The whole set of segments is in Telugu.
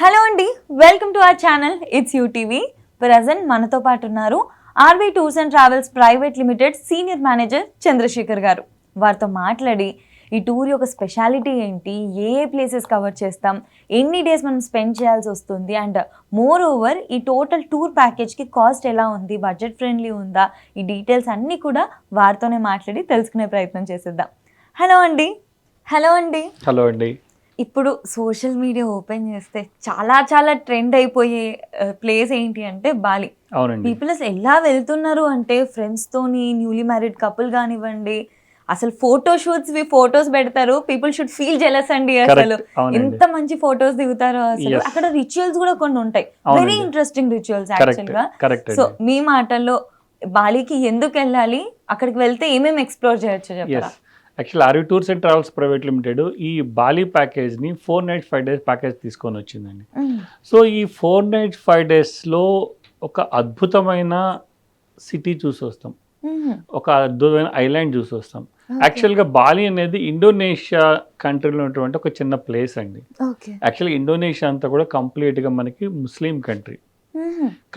హలో అండి, welcome to our channel it's UTV. Present మనతో పాటు ఉన్నారు RV tours and travels private limited senior manager Chandrashekhar garu. వారితో మాట్లాడి ఈ టూర్ యొక్క స్పెషాలిటీ ఏంటి, ఏ ప్లేసెస్ కవర్ చేస్తాం, ఎన్ని డేస్ మనం స్పెండ్ చేయాల్సి వస్తుంది, అండ్ మోర్ ఓవర్ ఈ టోటల్ టూర్ ప్యాకేజ్కి కాస్ట్ ఎలా ఉంది, బడ్జెట్ ఫ్రెండ్లీ ఉందా, ఈ డీటెయిల్స్ అన్నీ కూడా వారితోనే మాట్లాడి తెలుసుకునే ప్రయత్నం చేసేద్దాం. హలో అండి. హలో అండి. హలో అండి. ఇప్పుడు సోషల్ మీడియా ఓపెన్ చేస్తే చాలా ట్రెండ్ అయిపోయే ప్లేస్ ఏంటి అంటే బాలి. అవునండి. పీపుల్ అసలు ఎలా వెళ్తున్నారు అంటే ఫ్రెండ్స్తోని, న్యూలీ మ్యారీడ్ కపుల్ కానివ్వండి, అసలు ఫోటోస్ పెడతారు. పీపుల్ షుడ్ ఫీల్ జెలస్ అండి. అసలు ఎంత మంచి ఫోటోస్ దిగుతారో. అసలు అక్కడ రిచువల్స్ కూడా కొన్ని ఉంటాయి, వెరీ ఇంట్రెస్టింగ్ రిచువల్స్ యాక్చువల్ గా. సో మీ మాటల్లో బాలికి ఎందుకు వెళ్ళాలి, అక్కడికి వెళ్తే ఏమేమి ఎక్స్ప్లోర్ చేయొచ్చు చెప్పరా? Actually RV tours and travels private limited ఈ బాలి ప్యాకేజ్ని 4 nights 5 days ప్యాకేజ్ తీసుకొని వచ్చిందండి. సో ఈ 4 nights 5 daysలో ఒక అద్భుతమైన సిటీ చూసి వస్తాం, ఒక అద్భుతమైన ఐలాండ్ చూసి వస్తాం. యాక్చువల్గా బాలి అనేది ఇండోనేషియా కంట్రీలో ఉన్నటువంటి ఒక చిన్న ప్లేస్ అండి. యాక్చువల్గా ఇండోనేషియా అంతా కూడా కంప్లీట్గా మనకి ముస్లిం కంట్రీ,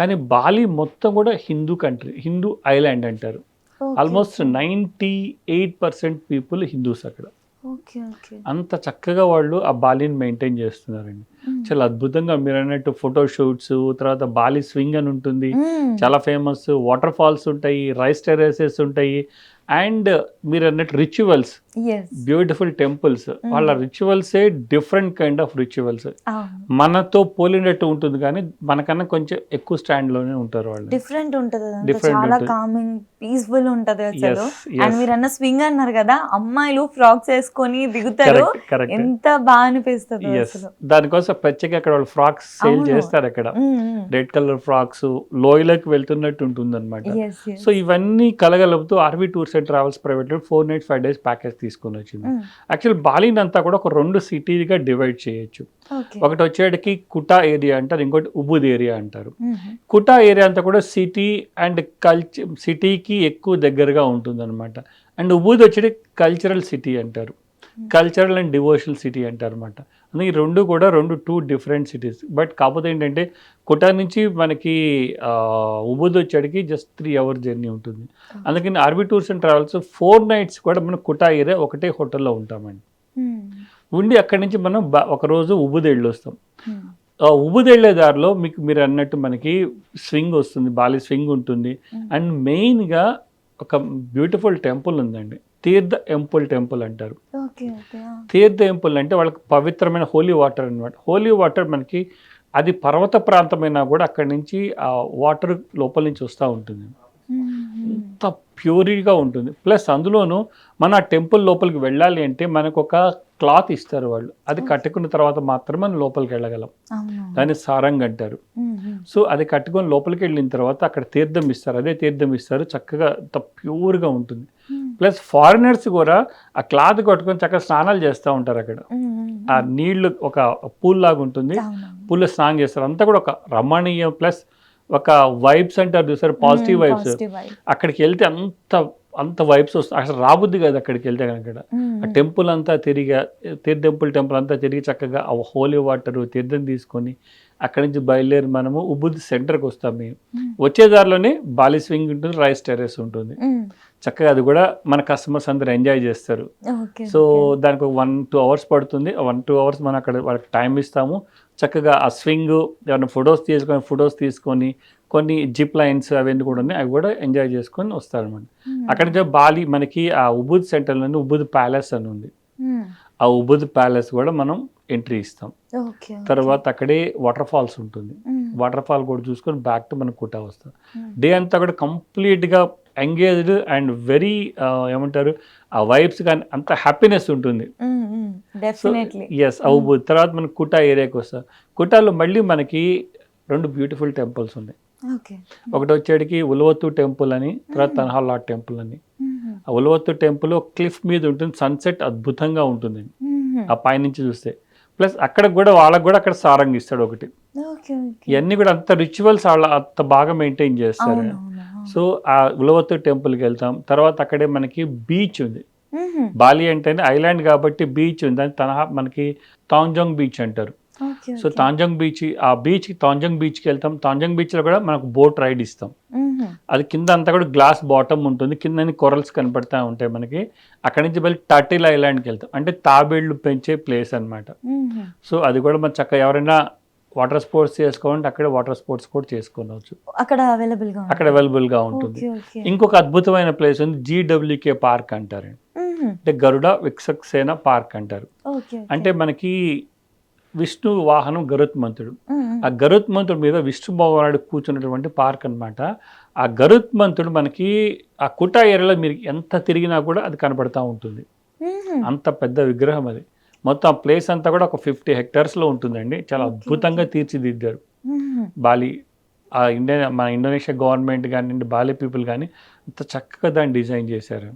కానీ బాలి మొత్తం కూడా హిందూ కంట్రీ, హిందూ ఐలాండ్ అంటారు. ఆల్మోస్ట్ 98% పీపుల్ హిందూస్ అక్కడ. అంత చక్కగా వాళ్ళు ఆ బాలిని మెయింటైన్ చేస్తున్నారండి. చాలా అద్భుతంగా మీరు అన్నట్టు ఫోటో షూట్స్, తర్వాత బాలి స్వింగ్ అని ఉంటుంది, చాలా ఫేమస్. వాటర్ ఫాల్స్ ఉంటాయి, రైస్ టెర్రసెస్ ఉంటాయి, అండ్ మీరు అన్నట్టు రిచువల్స్, బ్యూటిఫుల్ టెంపుల్స్. వాళ్ళ రిచువల్సే డిఫరెంట్ కైండ్ ఆఫ్ రిచువల్స్. మనతో పోలినట్టు ఉంటుంది, కానీ మనకన్నా కొంచెం ఎక్కువ స్టాండ్ లోనే ఉంటారు వాళ్ళు. డిఫరెంట్ ఉంటుంది, చాలా కామింగ్, పీస్ఫుల్ ఉంటది అసలు. అండ్ మీరు అన్న స్వింగ్ అన్నారు కదా, అమ్మాయిలు ఫ్రాక్స్ వేసుకొని దిగుతారు, ఎంత బాగా అనిపిస్తుంది అసలు. దానికోసం ప్రత్యేక అక్కడ వాళ్ళు ఫ్రాక్స్ సేల్ చేస్తారు. అక్కడ రెడ్ కలర్ ఫ్రాక్స్ లోయలోకి వెళ్తున్నట్టు ఉంటుంది అనమాట. సో ఇవన్నీ కలగలుపుతూ RV tours and travels private 4 nights 5 days package తీసుకొని వచ్చింది. యాక్చువల్ బాలిని అంతా కూడా ఒక 2 సిటీగా డివైడ్ చేయొచ్చు. ఒకటి వచ్చేటికి కుటా ఏరియా అంటారు, ఇంకోటి ఉబుద్ ఏరియా అంటారు. కుటా ఏరియా అంతా కూడా సిటీ అండ్ సిటీకి ఎక్కువ దగ్గరగా ఉంటుంది అనమాట. అండ్ ఉబుద్ వచ్చేటి కల్చరల్ సిటీ అంటారు, కల్చరల్ అండ్ డివోషనల్ సిటీ అంటారు అనమాట. అందుకే ఈ రెండు కూడా 2 డిఫరెంట్ సిటీస్. బట్ కాకపోతే ఏంటంటే కుటా నుంచి మనకి ఉబుద్ వచ్చేటికి జస్ట్ 3 hours జర్నీ ఉంటుంది. అందుకని RV tours and travels 4 nights కూడా మనం కుటా ఏరియా ఒకటే హోటల్లో ఉంటామండి. ఉండి అక్కడి నుంచి మనం ఒకరోజు ఉబుద్ వెళ్ళొస్తాం. ఉబుద్ వెళ్ళే దారిలో మీరు అన్నట్టు మనకి స్వింగ్ వస్తుంది, బాలి స్వింగ్ ఉంటుంది. అండ్ మెయిన్గా ఒక బ్యూటిఫుల్ టెంపుల్ ఉందండి, తీర్థ ఎంపుల్ టెంపుల్ అంటారు. తీర్థ ఎంపుల్ అంటే వాళ్ళకి పవిత్రమైన హోలీ వాటర్ అనమాట. హోలీ వాటర్ మనకి అది పర్వత ప్రాంతమైనా కూడా అక్కడి నుంచి ఆ వాటర్ లోపల నుంచి వస్తూ ఉంటుంది, అంత ప్యూరిగా ఉంటుంది. ప్లస్ అందులోనూ మన ఆ టెంపుల్ లోపలికి వెళ్ళాలి అంటే మనకు ఒక క్లాత్ ఇస్తారు వాళ్ళు, అది కట్టుకున్న తర్వాత మాత్రమే మనం లోపలికి వెళ్ళగలం. దాన్ని సారంగ్ అంటారు. సో అది కట్టుకొని లోపలికి వెళ్ళిన తర్వాత అక్కడ తీర్థం ఇస్తారు, అదే తీర్థం ఇస్తారు, చక్కగా అంత ప్యూర్గా ఉంటుంది. ప్లస్ ఫారినర్స్ కూడా ఆ క్లాత్ కట్టుకొని చక్కగా స్నానాలు చేస్తూ ఉంటారు అక్కడ. ఆ నీళ్లు ఒక పూల్ లాగా ఉంటుంది, పూల్లో స్నానం చేస్తారు. అంతా కూడా ఒక రమణీయం, ప్లస్ ఒక వైబ్స్ అంటారు చూసారు, పాజిటివ్ వైబ్స్. అక్కడికి వెళ్తే అంత వైబ్స్ వస్తాయి. అసలు రాబుద్ది కాదు అక్కడికి వెళ్తే కనుక. ఆ టెంపుల్ అంతా తిరిగి, తీర్థంపుల్ టెంపుల్ అంతా తిరిగి చక్కగా ఆ హోలీ వాటర్ తీర్థం తీసుకొని అక్కడి నుంచి బయలుదేరి మనము ఉబుద్ సెంటర్కి వస్తాం. మేము వచ్చే దారిలోనే బాలి స్వింగ్ ఉంటుంది, రైస్ టెర్రస్ ఉంటుంది. చక్కగా అది కూడా మన కస్టమర్స్ అందరూ ఎంజాయ్ చేస్తారు. సో దానికి 1-2 hours పడుతుంది. 1-2 hours మనం అక్కడ వాళ్ళకి టైం ఇస్తాము. చక్కగా ఆ స్వింగ్ ఏమైనా ఫొటోస్ తీసుకొని కొన్ని జిప్ లైన్స్ అవన్నీ కూడా ఉన్నాయి, అవి కూడా ఎంజాయ్ చేసుకొని వస్తారనమాట. అక్కడి నుంచి బాలి మనకి ఆ ఉబుద్ సెంటర్లోనే ఉబుద్ ప్యాలెస్ అని ఉంది. ఆ ఉబుద్ ప్యాలెస్ కూడా మనం ఎంట్రీ ఇస్తాం. తర్వాత అక్కడే వాటర్ ఫాల్స్ ఉంటుంది, వాటర్ ఫాల్ కూడా చూసుకొని బ్యాక్ టు మనం కుటా వస్తాం. డే అంతా కూడా కంప్లీట్గా ఎంగేజ్డ్ అండ్ వెరీ ఏమంటారు ఆ వైబ్స్ కానీ అంత హ్యాపీనెస్ ఉంటుంది. ఎస్. ఉబుద్ తర్వాత మనం కుటా ఏరియాకి వస్తాం. కుటాలో మళ్ళీ మనకి 2 బ్యూటిఫుల్ టెంపుల్స్ ఉన్నాయి. ఒకటి వచ్చేటికి ఉలవత్తు టెంపుల్ అని, తర్వాత తన్హాలాట్ టెంపుల్ అని. ఆ ఉలవత్తు టెంపుల్ క్లిఫ్ మీద ఉంటుంది, సన్సెట్ అద్భుతంగా ఉంటుంది ఆ పైనుంచి చూస్తే. ప్లస్ అక్కడ కూడా వాళ్ళకు కూడా అక్కడ సారంగ్ ఇస్తాడు ఒకటి. ఇవన్నీ కూడా అంత రిచువల్స్ వాళ్ళ అంత బాగా మెయింటైన్ చేస్తారు. సో ఆ ఉలవత్తు టెంపుల్కి వెళ్తాం. తర్వాత అక్కడే మనకి బీచ్ ఉంది. బాలి అంటేనే ఐలాండ్ కాబట్టి బీచ్ ఉంది, దాని మనకి తాంజాంగ్ బీచ్ అంటారు. సో తాంజంగ్ బీచ్కి వెళ్తాం. తాంజంగ్ బీచ్లో కూడా మనకు బోట్ రైడ్ ఇస్తాం. అది కింద అంతా కూడా గ్లాస్ బాటమ్ ఉంటుంది, కింద కొరల్స్ కనపడతా ఉంటాయి మనకి. అక్కడి నుంచి వెళ్ళి టర్టిల్ ఐలాండ్కి వెళ్తాం, అంటే తాబేళ్లు పెంచే ప్లేస్ అనమాట. సో అది కూడా మన చక్కగా ఎవరైనా వాటర్ స్పోర్ట్స్ చేసుకోవాలంటే అక్కడ వాటర్ స్పోర్ట్స్ కూడా చేసుకోవచ్చు, అక్కడ అవైలబుల్గా ఉంటుంది. ఇంకొక అద్భుతమైన ప్లేస్ ఉంది, GWK పార్క్ అంటారు, అంటే గరుడ విక్సక్సేన పార్క్ అంటారు. అంటే మనకి విష్ణు వాహనం గరుత్మంతుడు, ఆ గరుత్మంతుడి మీద విష్ణు భగవానుడు కూర్చున్నటువంటి పార్క్ అనమాట. ఆ గరుత్మంతుడు మనకి ఆ కుటా ఏరియాలో మీరు ఎంత తిరిగినా కూడా అది కనపడతా ఉంటుంది. అంత పెద్ద విగ్రహం అది. మొత్తం ఆ ప్లేస్ అంతా కూడా ఒక 50 hectaresలో ఉంటుందండి. చాలా అద్భుతంగా తీర్చిదిద్దారు బాలి. మన ఇండోనేషియా గవర్నమెంట్ కానివ్వండి, బాలి పీపుల్ కానీ అంత చక్కగా దాన్ని డిజైన్ చేశారు.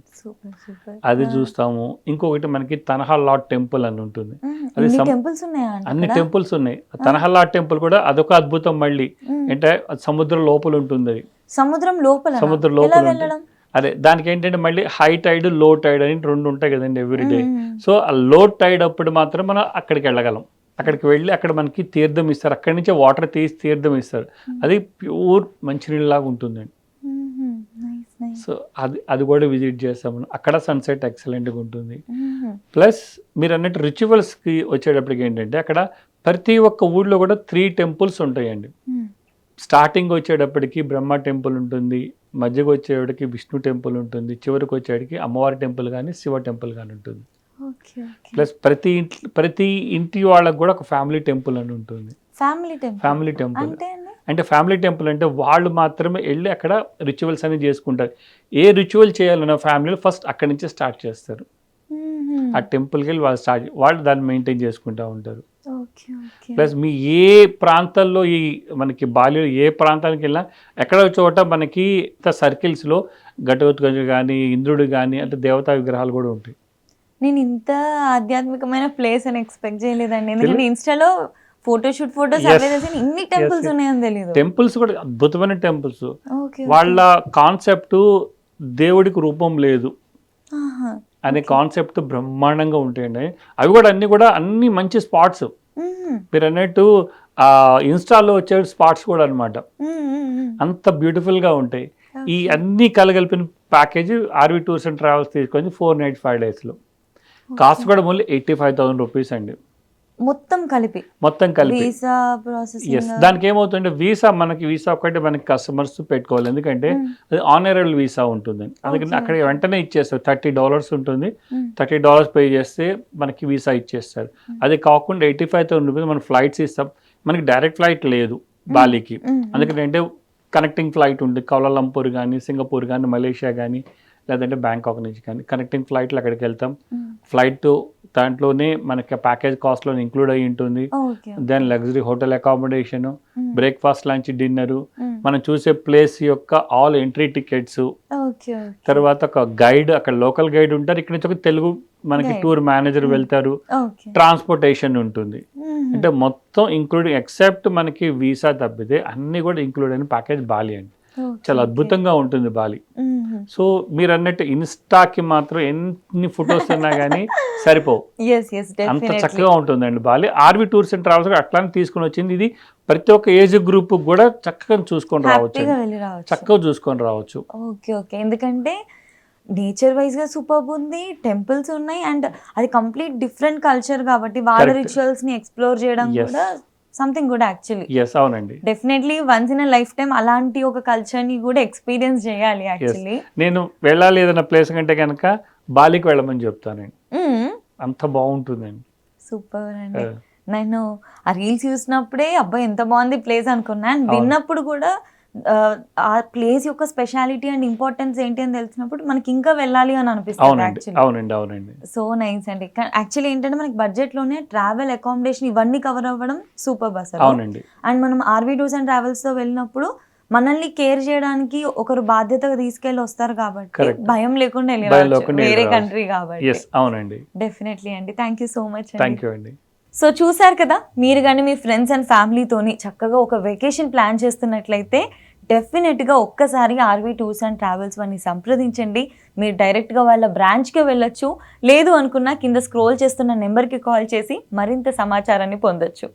అది చూస్తాము. ఇంకొకటి మనకి తనహల్లాట్ టెంపుల్ అని ఉంటుంది. అది అన్ని టెంపుల్స్ ఉన్నాయి. తనహల్లాట్ టెంపుల్ కూడా అదొక అద్భుతం మళ్ళీ. అంటే సముద్రం లోపల ఉంటుంది. అది సముద్రం లోపల అదే దానికి ఏంటంటే మళ్ళీ హై టైడ్ లో టైడ్ అని 2 ఉంటాయి కదండి ఎవ్రీడే. సో ఆ లో టైడ్ అప్పుడు మాత్రం మనం అక్కడికి వెళ్ళగలం. అక్కడికి వెళ్ళి అక్కడ మనకి తీర్థం ఇస్తారు, అక్కడి నుంచే వాటర్ తీసి తీర్థం ఇస్తారు. అది ప్యూర్ మంచినీళ్ళలాగా ఉంటుందండి. సో అది కూడా విజిట్ చేస్తాము. అక్కడ సన్సెట్ ఎక్సలెంట్గా ఉంటుంది. ప్లస్ మీరు అన్నట్టు రిచువల్స్కి వచ్చేటప్పటికి ఏంటంటే అక్కడ ప్రతి ఒక్క ఊళ్ళో కూడా 3 temples ఉంటాయండి. స్టార్టింగ్ వచ్చేటప్పటికి బ్రహ్మ టెంపుల్ ఉంటుంది, మధ్యకి వచ్చేటికి విష్ణు టెంపుల్ ఉంటుంది, చివరికి వచ్చేటికి అమ్మవారి టెంపుల్ కానీ శివ టెంపుల్ కానీ ఉంటుంది. ప్లస్ ప్రతి ఇంటి వాళ్ళకి కూడా ఒక ఫ్యామిలీ టెంపుల్ అని ఉంటుంది. ఫ్యామిలీ టెంపుల్ అంటే ఫ్యామిలీ టెంపుల్ అంటే వాళ్ళు మాత్రమే వెళ్ళి అక్కడ రిచువల్స్ అనేది చేసుకుంటారు. ఏ రిచువల్ చేయాలన్న ఫ్యామిలీలో ఫస్ట్ అక్కడి నుంచే స్టార్ట్ చేస్తారు. ఆ టెంపుల్కి వెళ్ళి వాళ్ళు దాన్ని మెయింటైన్ చేసుకుంటూ ఉంటారు. ప్లస్ మీ ఏ ప్రాంతాల్లో మనకి బాలిలో ఏ ప్రాంతానికి వెళ్ళినా ఎక్కడో చోట మనకి సర్కిల్స్లో ఘటోత్కచుడు కానీ ఇంద్రుడు కానీ అంటే దేవతా విగ్రహాలు కూడా ఉంటాయి. నేను ఇంత ఆధ్యాత్మికమైన ప్లేస్ అని ఎక్స్పెక్ట్ చేయలేదండి, ఎందుకంటే ఇన్స్టాలో ఫోటోస్ ఇన్ని టెంపుల్స్ ఉన్నాయని తెలియదు. టెంపుల్స్ కూడా అద్భుతమైన టెంపుల్స్. వాళ్ళ కాన్సెప్ట్ దేవుడికి రూపం లేదు అనే కాన్సెప్ట్ బ్రహ్మాండంగా ఉంటాయండి. అవి కూడా అన్ని మంచి స్పాట్స్. మీరు అన్నట్టు ఇన్స్టాలో వచ్చే స్పాట్స్ కూడా అనమాట, అంత బ్యూటిఫుల్గా ఉంటాయి. ఈ అన్ని కలగలిపిన package RV tours and travels తీసుకొని 4 nights 5 daysలో. కాస్ట్ కూడా ఓన్లీ 85,000 rupees అండి, మొత్తం కలిపి. దానికి ఏమవుతుందంటే వీసా ఒకటి మనకి కస్టమర్స్ పెట్టుకోవాలి, ఎందుకంటే అది ఆనరబుల్ వీసా ఉంటుంది. అందుకని అక్కడ వెంటనే ఇచ్చేస్తారు. $30 ఉంటుంది, $30 పే చేస్తే మనకి వీసా ఇచ్చేస్తారు. అది కాకుండా 85,000 rupees మనం ఫ్లైట్స్ ఇస్తాం. మనకి డైరెక్ట్ ఫ్లైట్ లేదు బాలీకి, అందుకంటే కనెక్టింగ్ ఫ్లైట్ ఉంది. కౌలాలంపూర్ కానీ, సింగపూర్ కానీ, మలేషియా కానీ, లేదంటే బ్యాంకాక్ నుంచి కానీ కనెక్టింగ్ ఫ్లైట్లు అక్కడికి వెళ్తాం. ఫ్లైట్ దాంట్లోనే మనకి ప్యాకేజ్ కాస్ట్లో ఇంక్లూడ్ అయ్యి ఉంటుంది. Then luxury hotel accommodation, breakfast, lunch, dinner, మనం చూసే ప్లేస్ యొక్క ఆల్ ఎంట్రీ టికెట్స్, తర్వాత ఒక గైడ్, అక్కడ లోకల్ గైడ్ ఉంటారు, ఇక్కడ నుంచి ఒక తెలుగు మనకి టూర్ మేనేజర్ వెళ్తారు, ట్రాన్స్పోర్టేషన్ ఉంటుంది. అంటే మొత్తం ఇంక్లూడింగ్ ఎక్సెప్ట్ మనకి వీసా తప్పితే అన్ని కూడా ఇంక్లూడ్ అయిన ప్యాకేజ్ బాలి అండి. చాలా అద్భుతంగా ఉంటుంది బాలి. సో మీరు అన్నట్టు ఇన్స్టాకి మాత్రం ఎన్ని ఫొటోస్ ఉన్నా కానీ సరిపోవు, అంత చక్కగా ఉంటుందండి Bali. RV tours and travels అట్లానే తీసుకుని వచ్చింది. ఇది ప్రతి ఒక్క ఏజ్ గ్రూప్ కూడా చక్కగా చూసుకొని రావచ్చు, చక్కగా చూసుకొని రావచ్చు. ఓకే, ఎందుకంటే నేచర్ వైజ్ గా సూపర్ ఉంది, టెంపుల్స్ ఉన్నాయి, అండ్ అది కంప్లీట్ డిఫరెంట్ కల్చర్ కాబట్టి వాళ్ళ రిచువల్స్ ని ఎక్స్ప్లోర్ చేయడం కూడా సంథింగ్ గుడ్ యాక్చువల్లీ. అవునండి, definitely once in life time అలాంటి ఒక కల్చర్ ని కూడా ఎక్స్పీరియన్స్ చేయాలి. యాక్చువల్లీ నేను వెళ్ళాలి ఏదైనా ప్లేస్ కంటే కనుక బాలికి వెళ్ళమని చెప్తానండి, అంత బాగుంటుందండి. సూపర్ అండి. నేను ఆ రీల్స్ చూసినప్పుడే అబ్బాయి ఎంత బాగుంది ప్లేస్ అనుకున్నా, అండ్ విన్నప్పుడు కూడా ఆ ప్లేస్ యొక్క స్పెషాలిటీ అండ్ ఇంపార్టెన్స్ ఏంటి అని తెలిసినప్పుడు మనకి ఇంకా వెళ్ళాలి అని అనిపిస్తుంది. అవునండి. సో నైస్ అండి. యాక్చువల్లీ ఏంటంటే మనకి బడ్జెట్ లోనే ట్రావెల్, అకామిడేషన్ ఇవన్నీ కవర్ అవ్వడం సూపర్ బస్. అవునండి. అండ్ మనం ఆర్వి టూర్స్ అండ్ ట్రావెల్స్ తో వెళ్ళినప్పుడు మనల్ని కేర్ చేయడానికి ఒకరు బాధ్యతగా తీసుకెళ్ళి వస్తారు కాబట్టి భయం లేకుండా వెళ్ళి వేరే కంట్రీ కాబట్టి. అవునండి, డెఫినెట్లీ అండి. Thank you so much. Thank you అండి. సో చూసారు కదా, మీరు కానీ మీ ఫ్రెండ్స్ అండ్ ఫ్యామిలీతోని చక్కగా ఒక వెకేషన్ ప్లాన్ చేస్తున్నట్లయితే డెఫినెట్గా ఒక్కసారి ఆర్వి టూర్స్ అండ్ ట్రావెల్స్ వారిని సంప్రదించండి. మీరు డైరెక్ట్గా వాళ్ళ బ్రాంచ్కే వెళ్ళొచ్చు, లేదు అనుకున్నా కింద స్క్రోల్ చేస్తున్న నెంబర్కి కాల్ చేసి మరింత సమాచారాన్ని పొందొచ్చు.